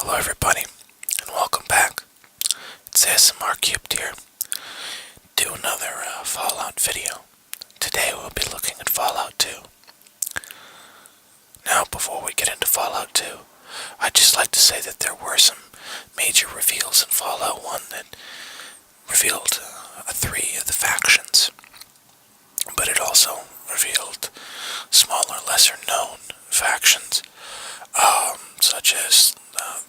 Hello everybody, and welcome back. It's ASMR Cubed here. Do another Fallout video. Today we'll be looking at Fallout 2. Now, before we get into Fallout 2, I'd just like to say that there were some major reveals in Fallout 1 that revealed 3 of the factions, but it also revealed smaller, lesser-known factions, such as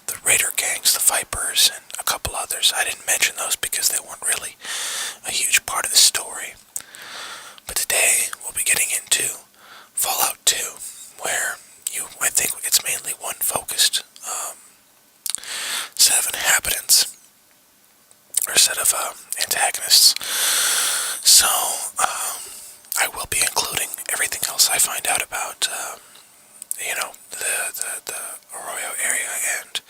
the Raider gangs, the Vipers, and a couple others. I didn't mention those because they weren't really a huge part of the story. But today we'll be getting into Fallout 2, where I think it's mainly one focused set of inhabitants, or set of antagonists. So I will be including everything else I find out about the Arroyo area and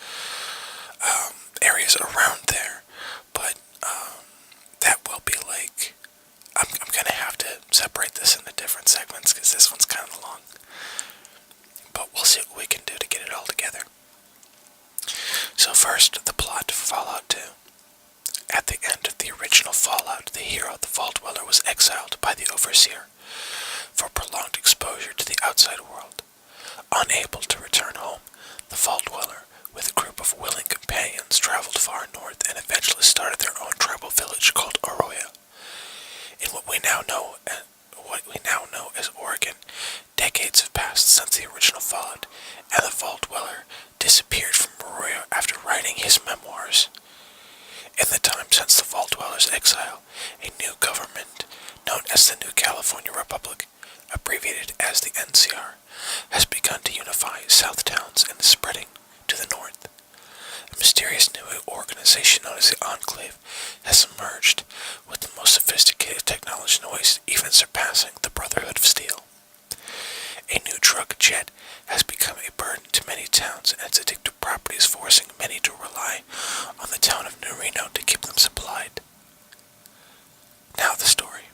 areas around there, but that will be like, I'm gonna have to separate this into different segments because this one's kind of long, but we'll see what we can do to get it all together. So first, the plot for Fallout 2. At the end of the original Fallout, the hero, the Vault Dweller, was exiled by the Overseer for prolonged exposure to the outside world. Unable to return home, the Vault Dweller, with a group of willing companions, traveled far north and eventually started their own tribal village called Arroyo. In what we now know as Oregon, decades have passed since the original Fallout, and the Vault Dweller disappeared from Arroyo after writing his memoirs. In the time since the Vault Dweller's exile, a new government, known as the New California Republic, abbreviated as the NCR, has begun to unify South Towns and is spreading to the north. A mysterious new organization known as the Enclave has emerged with the most sophisticated technology in the West, even surpassing the Brotherhood of Steel. A new drug jet has become a burden to many towns, and its addictive properties forcing many to rely on the town of New Reno to keep them supplied. Now the story.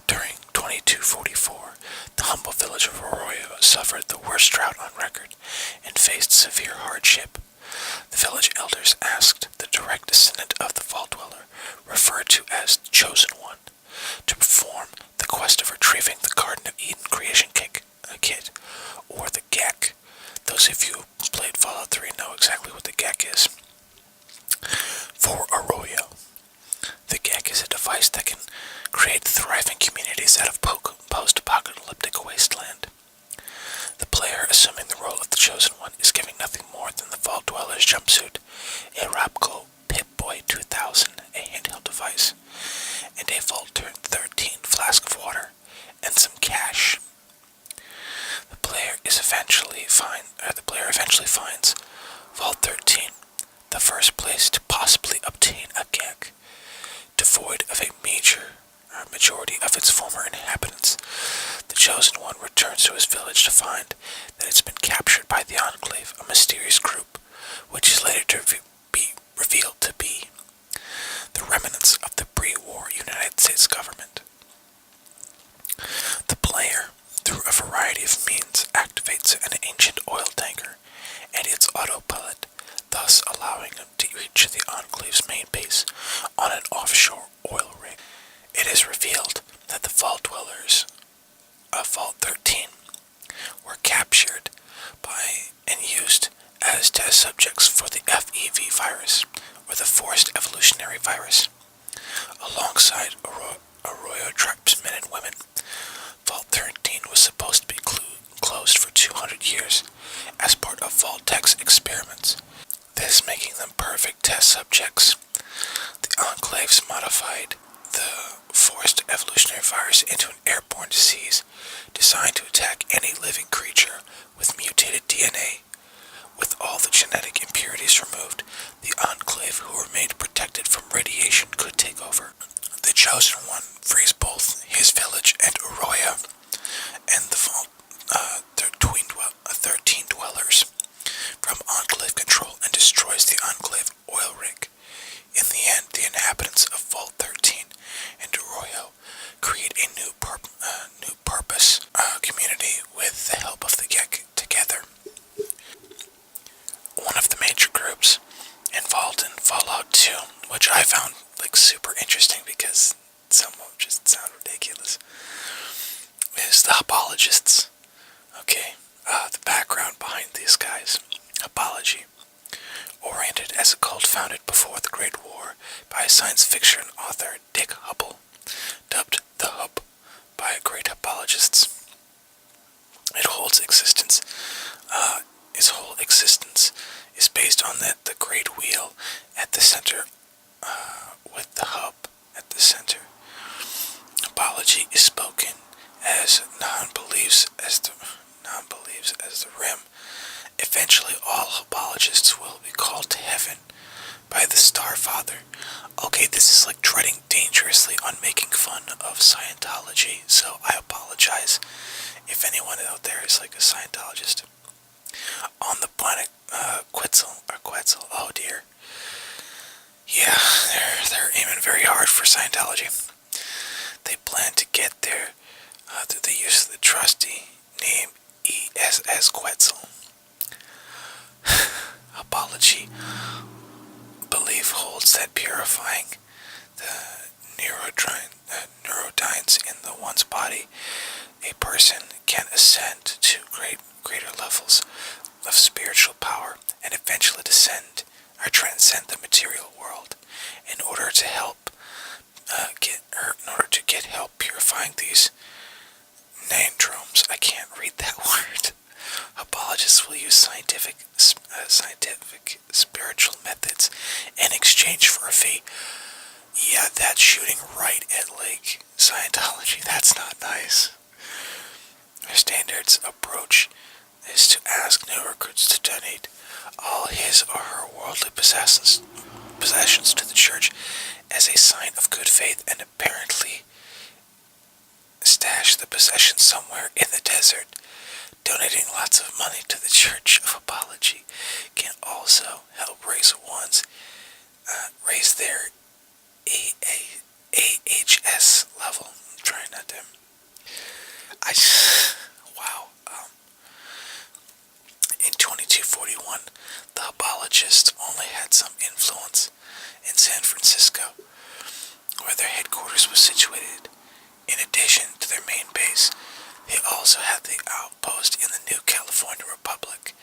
During 2244, the humble village of Arroyo suffered the worst drought on record and faced severe hardship. The village elders asked the direct descendant of the Vault Dweller, referred to as the Chosen One, to perform the quest of retrieving the Garden of Eden creation kit, or the GECK. Those of you who played Fallout 3 know exactly what the GECK is. For Arroyo, the GECK is a device that can create thriving communities out of post-apocalyptic wasteland. The player, assuming the role of the Chosen One, is given nothing more than the Vault Dweller's jumpsuit, a Rapco Pip-Boy 2000, a handheld device, and a Vault 13 flask of water, and some cash. The player eventually finds Vault 13, the first place to possibly obtain a GECK. Devoid of a majority of its former inhabitants, the Chosen One returns to his village to find that it's been captured by the Enclave, a mysterious group, which is later to be revealed to be the remnants of the pre-war United States government. The player, through a variety of means, activates an ancient oil tanker and its autopilot, thus allowing him to reach the Enclave's main base on an offshore oil rig. It is revealed that the Vault Dwellers of Vault 13 were captured by and used as test subjects for the FEV virus, or the Forced Evolutionary Virus. Alongside Arroyo tribesmen and women, Vault 13 was supposed to be closed for 200 years as part of Vault-Tech's experiments, this making them perfect test subjects. The Enclaves modified the Forced Evolutionary Virus into an airborne disease designed to attack any living creature with mutated DNA. With all the genetic impurities removed, the Enclave, who remained protected from radiation, could take over. The Chosen One frees both his village and Arroyo and the Vault 13 dwellers from Enclave control and destroys the Enclave oil rig. In the end, the inhabitants of Vault 13 and Arroyo create a new purpose community with the help of the GECK together. which I found like super interesting because some of them just sound ridiculous, is the Hubologists. Okay, the background behind these guys. Hubology, oriented as a cult founded before the Great War by science fiction author Dick Hubble, dubbed the Hub by great Hubologists. It holds existence. Its whole existence is based on the Great Wheel at the center, with the hub at the center. Hubology is spoken as non-beliefs as the rim. Eventually, all Hubologists will be called to heaven by the Star Father. Okay, this is like treading dangerously on making fun of Scientology, so I apologize if anyone out there is like a Scientologist. On the planet Quetzal, oh dear. Yeah, they're aiming very hard for Scientology. They plan to get there through the use of the trusty name ESS Quetzal. Apology belief holds that purifying the neurodynes in the one's body, a person can ascend to greater levels of spiritual power and eventually transcend the material world. In order to get help purifying these nandromes, I can't read that word. Apologists will use scientific spiritual methods in exchange for a fee. Yeah, that's shooting right at like Scientology. That's not nice. Their standards approach is to ask new recruits to donate all his or her worldly possessions to the church as a sign of good faith, and apparently stash the possessions somewhere in the desert. Donating lots of money to the Church of Apology can also help raise their AHS level. I'm trying not to. Wow. In 2241, the Hubologists only had some influence in San Francisco, where their headquarters was situated. In addition to their main base, they also had the outpost in the new California Republic.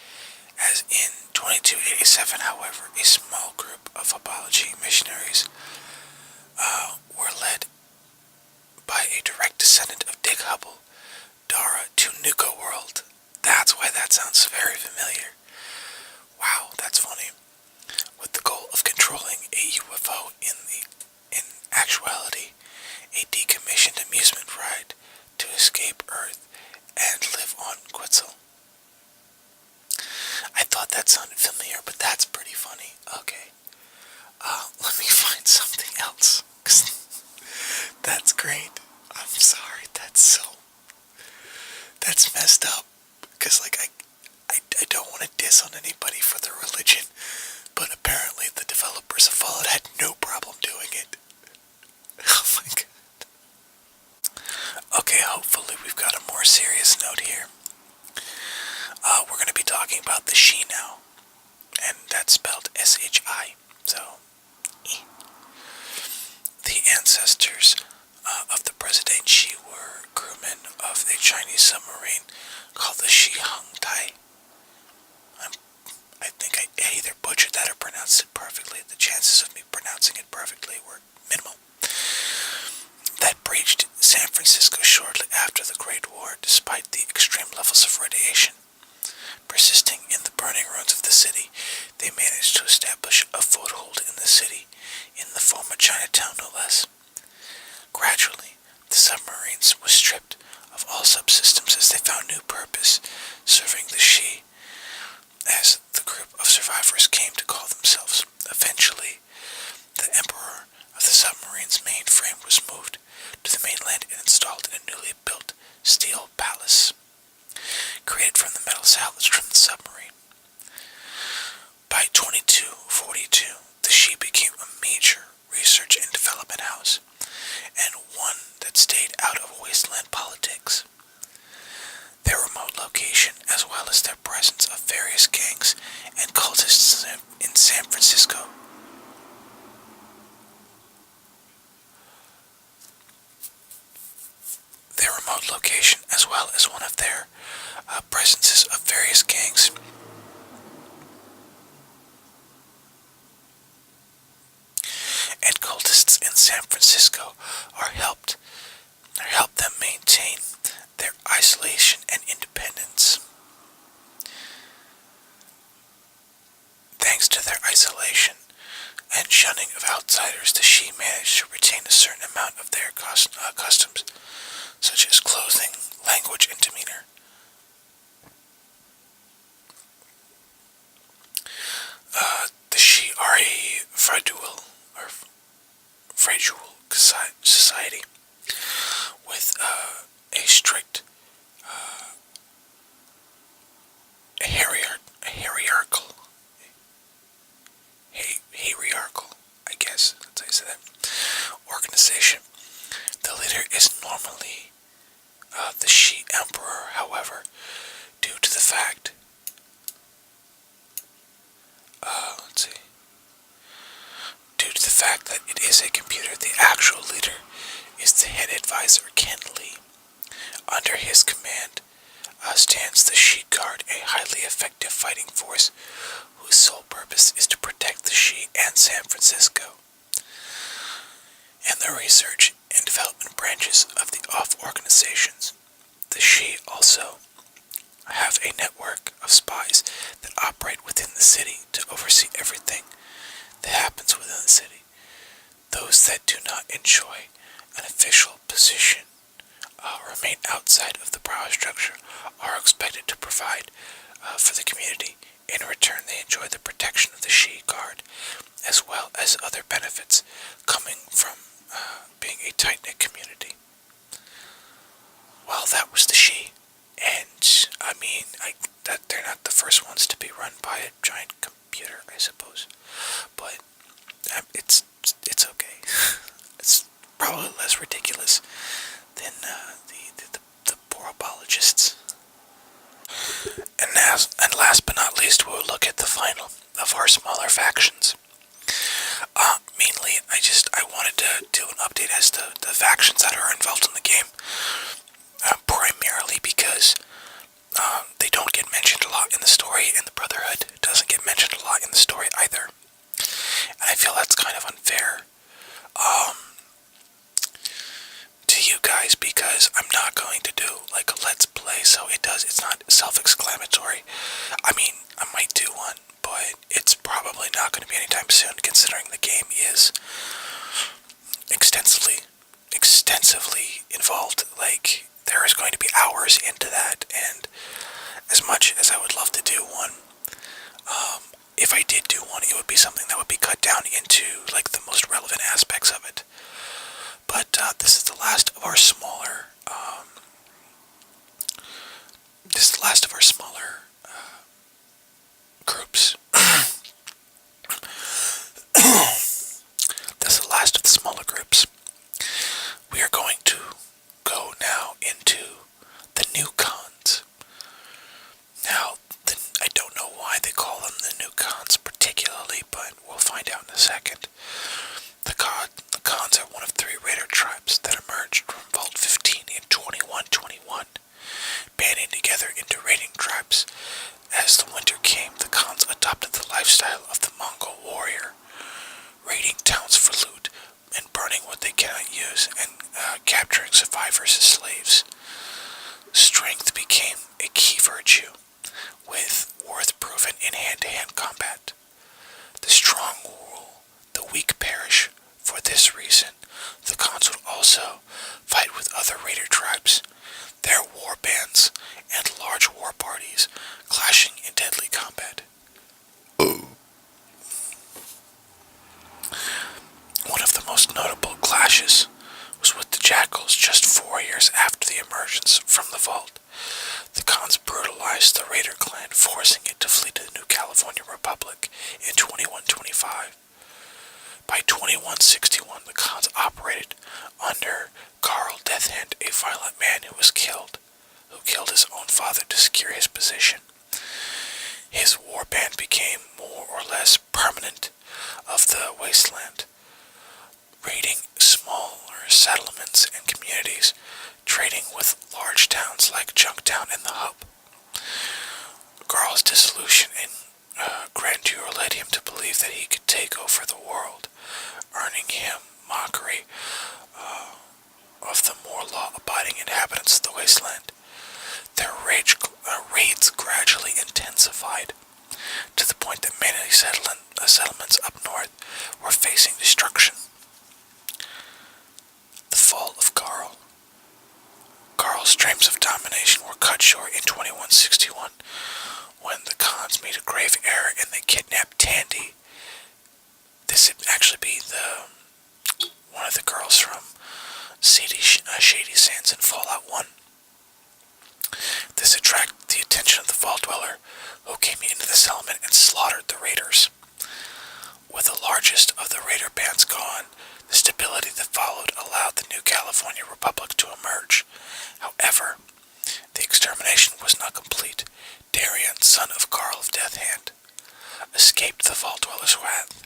As in 2287, however, a small group of Hubology missionaries were led by a direct descendant of Dick Hubble, Dara, to Nuka World. That's why that sounds very familiar. Wow, that's funny. With the goal of controlling a UFO in actuality, a decommissioned amusement ride to escape Earth and live on Quetzal. I thought that sounded familiar, but that's pretty funny. Okay. Let me find something else. That's great. I'm sorry, that's messed up. Because, like, I don't want to diss on anybody for their religion, but apparently the developers of Fallout had no problem doing it. Oh my god. Okay, hopefully we've got a more serious note here. We're going to be talking about the Shi now, and that's spelled S-H-I, so E. The ancestors of the President Xi were crewmen of a Chinese submarine called the Shi Hung Tai. I think I either butchered that or pronounced it perfectly. The chances of me pronouncing it perfectly were minimal. That breached San Francisco shortly after the Great War, despite the extreme levels of radiation persisting in the burning ruins of the city. They managed to establish a foothold in the city, in the former Chinatown no less. Gradually, the submarines were stripped of all subsystems as they found new purpose, serving the Shi, as the group of survivors came to call themselves. Eventually, the Emperor of the submarine's mainframe was moved to the mainland and installed in a newly built steel palace, created from the metal salvaged from the submarine. By 2242, the Shi became a major research and development house, and one that stayed out of wasteland politics. Their remote location, as well as their presence of various gangs and cultists in San Francisco, remote location, as well as one of their presences of various gangs. And cultists in San Francisco are help them maintain their isolation and independence. Thanks to their isolation and shunning of outsiders, the Shi managed to retain a certain amount of their customs, such as clothing, language, and demeanor. The Shi are a fragile society with a strict hierarchical, I guess that's how you say that, organization. The leader is normally the Shi Emperor. However, due to the fact, due to the fact that it is a computer, the actual leader is the head advisor, Ken Lee. Under his command stands the Shi Guard, a highly effective fighting force whose sole purpose is to protect the Shi and San Francisco. And the research and development branches of the off organizations. The Shi also have a network of spies that operate within the city to oversee everything that happens within the city. Those that do not enjoy an official position remain outside of the power structure are expected to provide for the community. In return, they enjoy the protection of the Shi Guard, as well as other benefits coming from being a tight-knit community. Well, that was the Shi, and I mean, that they're not the first ones to be run by a giant computer, I suppose, but it's okay. It's probably less ridiculous than the poor Hubologists. And last but not least, we'll look at the final of our smaller factions. Mainly, I wanted to do an update as to the factions that are involved in the game, primarily because they don't get mentioned a lot in the story, and the Brotherhood doesn't get mentioned a lot in the story either. And I feel that's kind of unfair to you guys, because I'm not going to do like a let's play, so it's not self-exclamatory. I mean, I might do one, but it's probably not going to be anytime soon, considering the game is extensively involved. Like, there is going to be hours into that, and as much as I would love to do one, if I did do one, it would be something that would be cut down into like the most relevant aspects of it. But this is the last of our smaller groups. This is the last of the smaller groups. We are going to go now into the new cons. Now, I don't know why they call them the new cons particularly, but we'll find out in a second. The cons are one of three raider tribes that emerged from Vault 15 in 2121, banding together into raiding tribes. As the winter came, the cons adopted the lifestyle of the Mongol warrior, raiding towns for loot and burning what they cannot use, and capturing survivors as slaves. Strength became a key virtue, with worth proven in hand-to-hand combat. The strong rule, the weak perish. For this reason, the cons would also fight with other raider tribes, their war bands, and large war parties clashing in deadly combat. One of the most notable clashes was with the Jackals just 4 years after the emergence from the vault. The cons brutalized the Raider clan, forcing it to flee to the new California Republic in 2125. By 2161, the cons operated under Carl Deathhand, a violent man who killed his own father to secure his position. His warband became more or less permanent of the wasteland, raiding smaller settlements and communities, trading with to believe that he could take over the world, earning him mockery of the more law-abiding inhabitants of the wasteland. Their raids gradually intensified, to the point that many settlements up north were facing destruction. The fall of Karl. Karl's dreams of domination were cut short in 2161, when the Khans made a grave error and they kidnapped Tandy. This would actually be one of the girls from Shady Sands in Fallout 1. This attracted the attention of the Vault Dweller, who came into the settlement and slaughtered the raiders. With the largest of the raider bands gone, the stability that followed allowed the new California Republic to emerge. However, the extermination was not complete. Darien, son of Karl of Death Hand, escaped the Vault Dweller's wrath.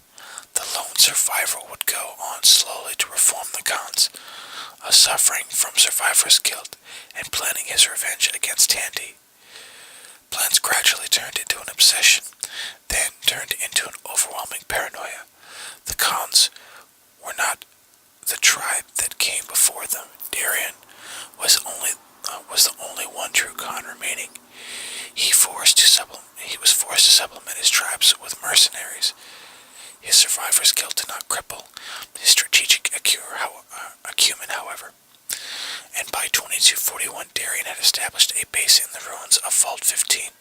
The lone survivor would go on slowly to reform the Khans, suffering from survivor's guilt and planning his revenge against Tandy. Plans gradually turned into an obsession, then turned into an overwhelming paranoia. The Khans were not the tribe that came before them. Darien was the only one true Khan remaining. He was forced to supplement his tribes with mercenaries. His survivor's guilt did not cripple his strategic acumen, however. And by 2241, Darien had established a base in the ruins of Vault 15,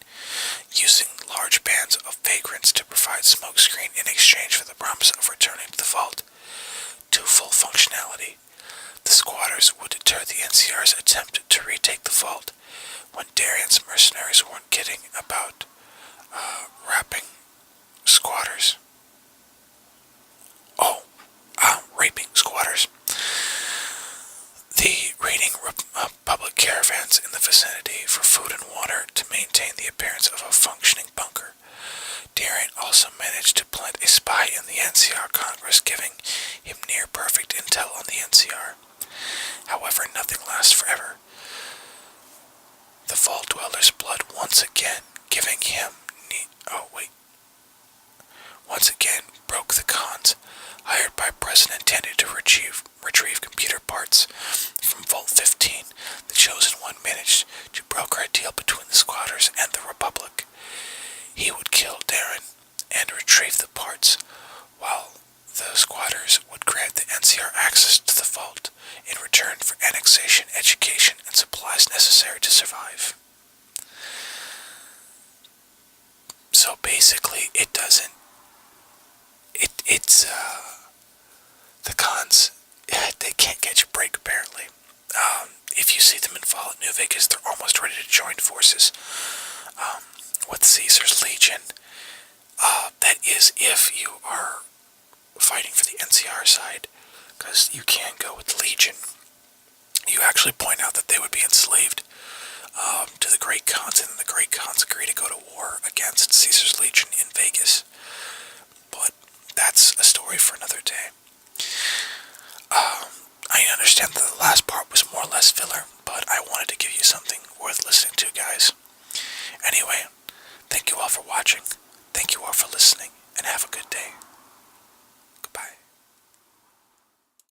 using large bands of vagrants to provide smokescreen in exchange for the promise of returning to the vault to full functionality. The squatters would deter the NCR's attempt to retake the vault. When Darien's mercenaries weren't kidding about raping squatters. The raiding public caravans in the vicinity for food and water to maintain the appearance of a functioning bunker. Darien also managed to plant a spy in the NCR Congress, giving him near-perfect intel on the NCR. However, nothing lasts forever. The Vault Dweller's blood once again broke the Khans, hired by President Tandy to retrieve computer parts from Vault 15. The Chosen One managed to broker a deal between the squatters and the Republic. He would kill Darien and retrieve the parts, while the squatters would grant the NCR access to the vault in return for annexation, education, and supplies necessary to survive. So basically, the Khans, they can't catch a break apparently. If you see them in Fallout New Vegas, they're almost ready to join forces with Caesar's Legion. That is if you are fighting for the NCR side, because you can go with the Legion. You actually point out that they would be enslaved to the Great Khans, and the Great Khans agree to go to war against Caesar's Legion in Vegas. But that's a story for another day. I understand that the last part was more or less filler, but I wanted to give you something worth listening to, guys. Anyway, thank you all for watching, thank you all for listening, and have a good day.